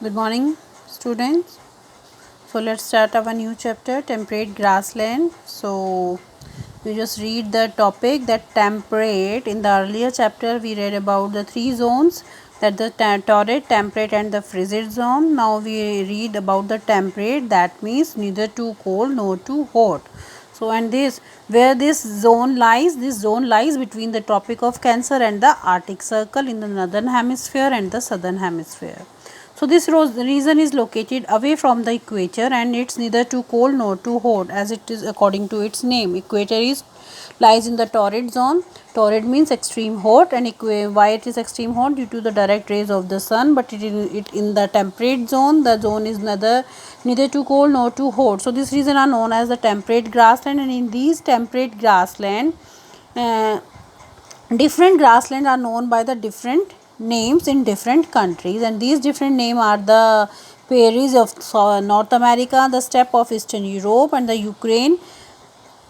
Good morning, students. So let's start our new chapter, temperate grassland. So you just read the topic that temperate. In the earlier chapter, we read about the three zones, that the torrid, temperate, and the frigid zone. Now we read about the temperate. That means neither too cold nor too hot. So and this where this zone lies between the Tropic of Cancer and the Arctic Circle in the northern hemisphere and the southern hemisphere. So this region is located away from the equator and it's neither too cold nor too hot as it is according to its name. Equator is lies in the torrid zone. Torrid means extreme hot, and why it is extreme hot? Due to the direct rays of the sun. But it in the temperate zone, the zone is neither too cold nor too hot. So this region are known as the temperate grassland, and in these temperate grassland, uh, different grasslands are known by the different names in different countries, and these different names are the prairies of North America, the steppe of Eastern Europe, and the Ukraine,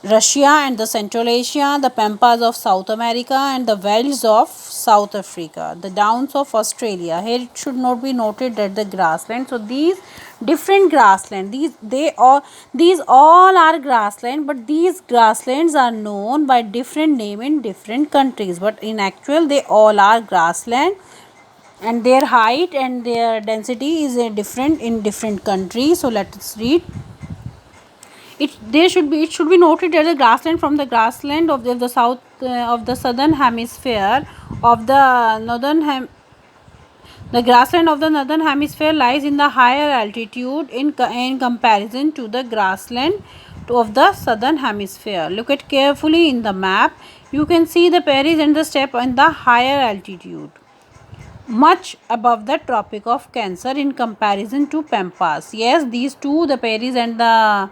Russia, and the Central Asia, the pampas of South America, and the velds of South Africa, the downs of Australia. Here it should not be noted that the grassland. So these different grassland, these all are grassland, but these grasslands are known by different name in different countries. But in actual, they all are grassland, and their height and their density is different in different countries. So let us read. It should be noted that the grassland from the grassland of the south of the southern hemisphere of the the grassland of the northern hemisphere lies in the higher altitude in comparison to the grassland of the southern hemisphere. Look at carefully in the map. You can see the prairies and the steppe in the higher altitude, much above the Tropic of Cancer in comparison to pampas. Yes, these two, the prairies and the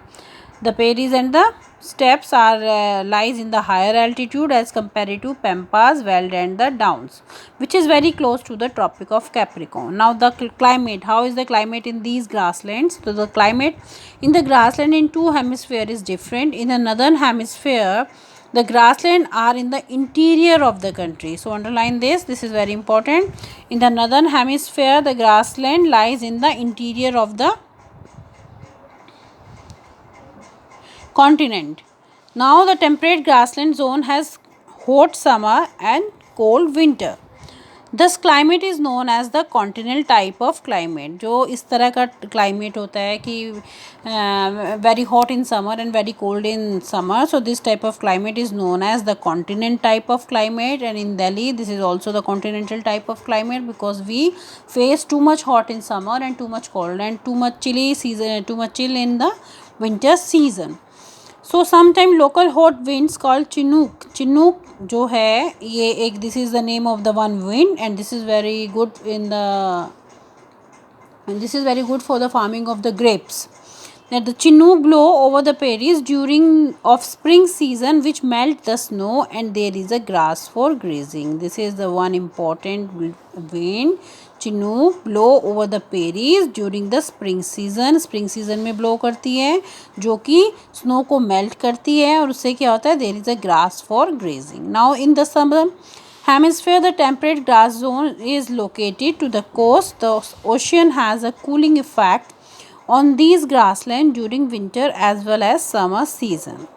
steppes are lies in the higher altitude as compared to pampas, veld, and the downs, which is very close to the Tropic of Capricorn. Now the climate. How is the climate in these grasslands? So the climate in the grassland in two hemisphere is different. In the northern hemisphere, the grassland are in the interior of the country. So underline this. This is very important. In the northern hemisphere, the grassland lies in the interior of the continent. Now the temperate grassland zone has hot summer and cold winter. This climate is known as the continental type of climate. जो इस तरह का climate होता है कि very hot in summer and very cold in summer. So this type of climate is known as the continent type of climate, and in Delhi this is also the continental type of climate because we face too much hot in summer and too much cold and too much chill in the winter season. So sometime local hot winds called Chinook. Chinook जो है ये एक, this is the name of the one wind, and this is very good for the farming of the grapes. That the Chinook blow over the prairies during of spring season, which melt the snow, and there is a grass for grazing. This is the one important wind. Chinook blow over the prairies during the spring season. Spring season में blow करती है जो कि snow को melt करती है, और उससे क्या होता है? There is a grass for grazing. Now in the summer hemisphere, the temperate grass zone is located to the coast. The ocean has a cooling effect on these grasslands during winter as well as summer season.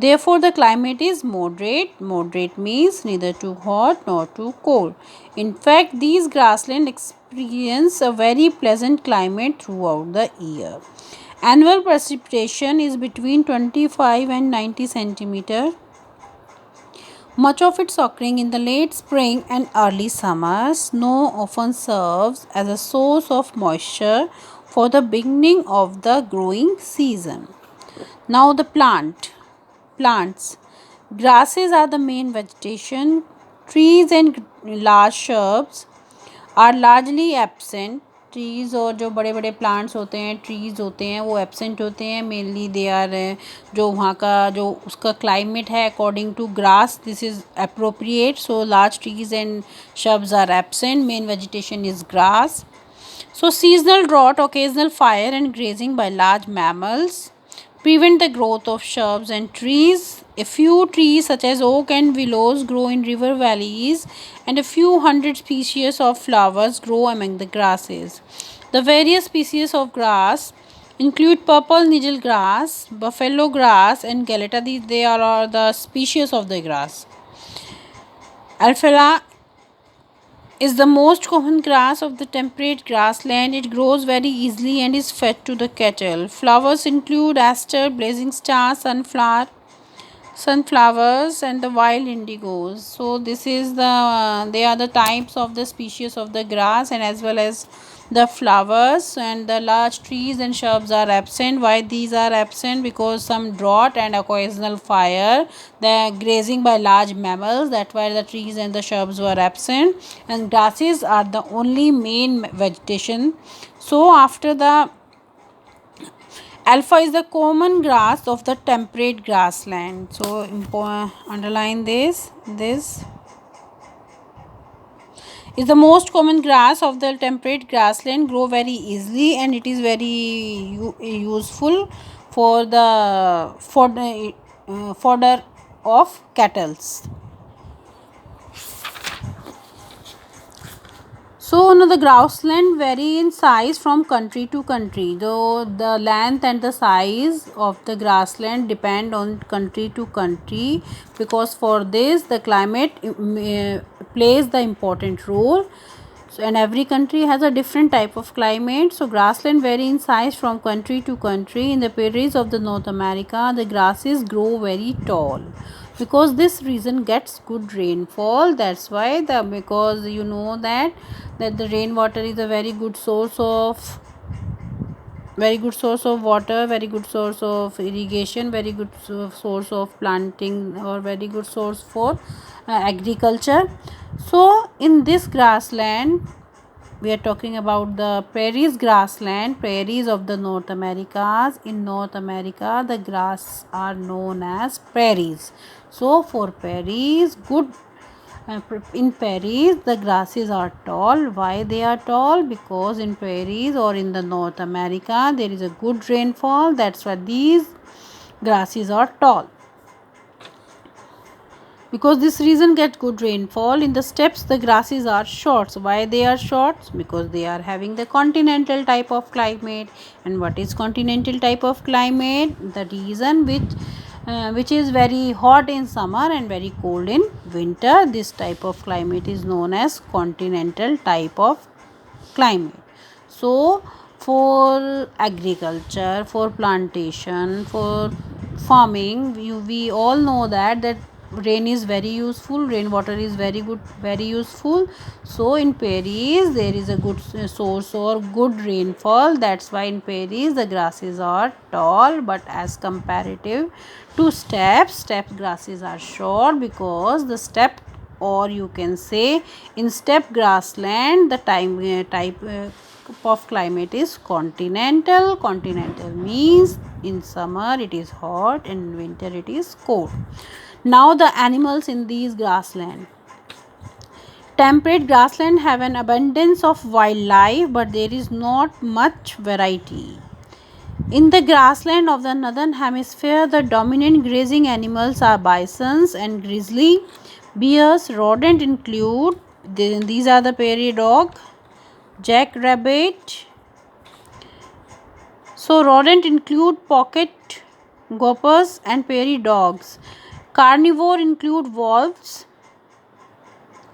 Therefore, the climate is moderate. Moderate means neither too hot nor too cold. In fact, these grasslands experience a very pleasant climate throughout the year. Annual precipitation is between 25 and 90 centimeter. Much of it occurring in the late spring and early summer. Snow often serves as a source of moisture for the beginning of the growing season. Now the plants. Grasses are the main vegetation. Trees and large shrubs are largely absent. Trees और जो बड़े बड़े plants होते हैं, trees होते हैं, वो absent होते हैं. मेनली दे आर जो वहाँ का जो उसका क्लाइमेट है according to grass, this is appropriate. So large trees and shrubs are absent. Main vegetation is grass. So seasonal drought, occasional fire, and grazing by large mammals prevent the growth of shrubs and trees A few trees such as oak and willows grow in river valleys, and a few hundred species of flowers grow among the grasses. The various species of grass include purple nigel grass, buffalo grass, and galeta. They are the species of the grass. Alfalfa is the most common grass of the temperate grassland. It grows very easily and is fed to the cattle. Flowers include aster, blazing star, sunflowers, and the wild indigos. So this is they are the types of the species of the grass, and as well as the flowers. And the large trees and shrubs are absent. Why these are absent? Because some drought and occasional fire, the grazing by large mammals, that's why the trees and the shrubs were absent, and grasses are the only main vegetation. So after the alpha is the common grass of the temperate grassland. So underline this is the most common grass of the temperate grassland, grow very easily, and it is very useful for the fodder of cattle. So now the grassland vary in size from country to country. Though the length and the size of the grassland depend on country to country, because for this the climate plays the important role. So, and every country has a different type of climate. So grassland vary in size from country to country. In the prairies of the North America, the grasses grow very tall, because this region gets good rainfall. That's why because you know that the rainwater is a very good source of water, very good source of irrigation, very good source of planting, or very good source for agriculture. So in this grassland, we are talking about the prairies grassland, prairies of the North Americas. In North America, the grass are known as prairies. So for prairies, in prairies the grasses are tall. Why they are tall? Because in prairies or in the North America there is a good rainfall. That's why these grasses are tall, because this region get good rainfall. In the steppes the grasses are short. So why they are short? Because they are having the continental type of climate. And what is continental type of climate? The region which is very hot in summer and very cold in winter. This type of climate is known as continental type of climate. So for agriculture, for plantation, for farming, we all know that rain is very useful, rainwater is very good, very useful. So in prairies there is a good source or good rainfall. That's why in prairies the grasses are tall, but as comparative to steppe grasses are short, because the steppe, or you can say in steppe grassland, the type of climate is continental. Continental means in summer it is hot and in winter it is cold. Now the animals in these grassland. Temperate grassland have an abundance of wildlife, but there is not much variety. In the grassland of the northern hemisphere, the dominant grazing animals are bisons and grizzly bears. Rodent include, these are the prairie dog, jackrabbit. So rodent include pocket gophers and prairie dogs. Carnivore include wolves,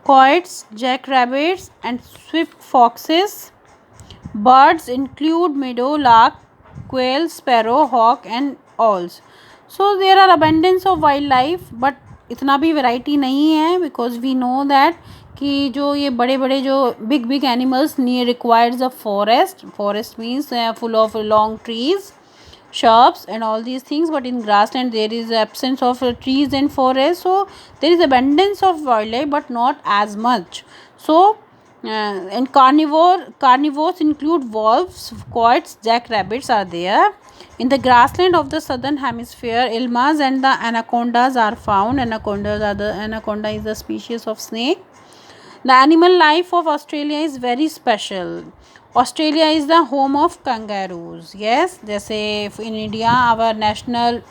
coyotes, jackrabbits, and swift foxes. Birds include meadowlark, quail, sparrow, hawk, and owls. So there are abundance of wildlife, but इतना भी variety नहीं है, because we know that कि जो ये बड़े बड़े जो big animals requires a forest means full of long trees, shrubs, and all these things. But in grassland there is absence of trees and forest, so there is abundance of wildlife but not as much. So and carnivores include wolves, coyotes, jackrabbits are there. In the grassland of the southern hemisphere, ilmas and the anacondas are found. Anaconda is the species of snake. The animal life of Australia is very special. Australia is the home of kangaroos. Yes, जैसे in India our national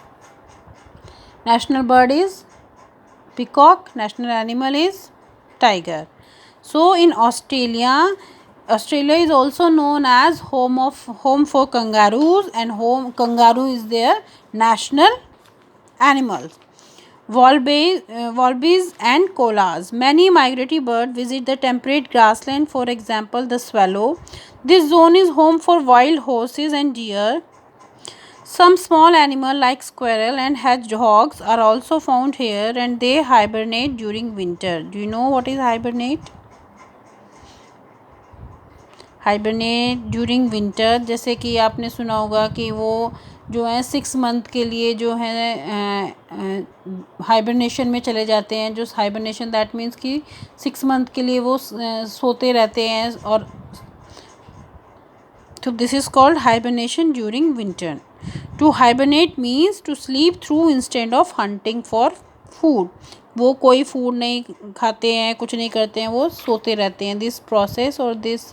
National bird is peacock. National animal is tiger. So in Australia is also known as home for kangaroos, and kangaroo is their national animal. Wallabies and koalas. Many migratory birds visit the temperate grassland, for example, the swallow. This zone is home for wild horses and deer. Some small animals like squirrel and hedgehogs are also found here, and they hibernate during winter. Do you know what is hibernate? Hibernate during winter, जैसे कि आपने सुना होगा कि वो जो है 6 month के लिए जो है हाइबरनेशन में चले जाते हैं. जो हाइबरनेशन दैट मीन्स कि 6 मंथ के लिए वो सोते रहते हैं. और तो this is called hibernation during winter. To hibernate means to sleep through instead of hunting for food. वो कोई फूड नहीं खाते हैं, कुछ नहीं करते हैं, वो सोते रहते हैं. दिस प्रोसेस और this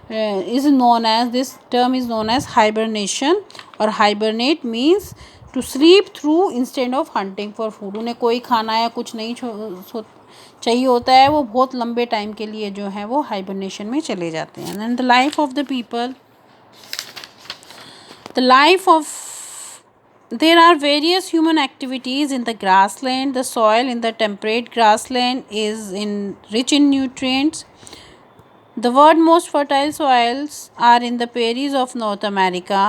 this term is known as hibernation. और hibernate means to sleep through instead of hunting for food. उन्हें कोई खाना या कुछ नहीं चाहिए होता है, वो बहुत लंबे टाइम के लिए जो है वो हाइबरनेशन में चले जाते हैं. And the life of the people, the life of there are various human activities in the grassland. The soil in the temperate grassland is rich in nutrients. The world's most fertile soils are in the prairies of North America.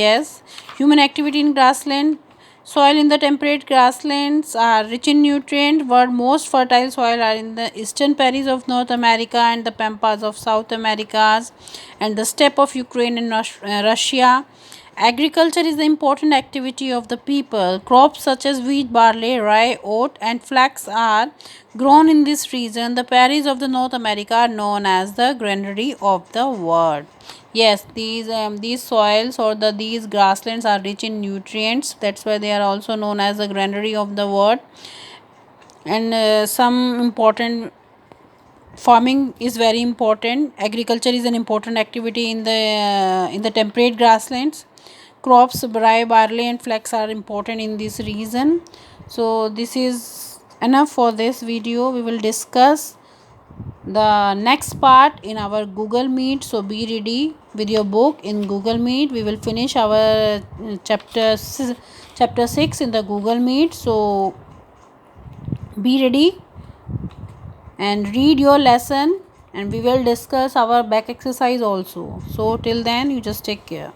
Yes, human activity in grassland. Soil in the temperate grasslands are rich in nutrients. World's most fertile soil are in the eastern prairies of North America and the pampas of South America and the steppe of Ukraine and Russia. Agriculture is the important activity of the people. Crops such as wheat, barley, rye, oat, and flax are grown in this region. The prairies of the North America are known as the granary of the world. Yes, these soils or these grasslands are rich in nutrients. That's why they are also known as the granary of the world. And some important farming is very important. Agriculture is an important activity in the temperate grasslands. Crops rye, barley and flax are important in this region. So this is enough for this video. We will discuss the next part in our Google Meet. So be ready with your book in Google Meet. We will finish our chapter 6 in the Google Meet. So be ready and read your lesson, and we will discuss our back exercise also. So till then, you just take care.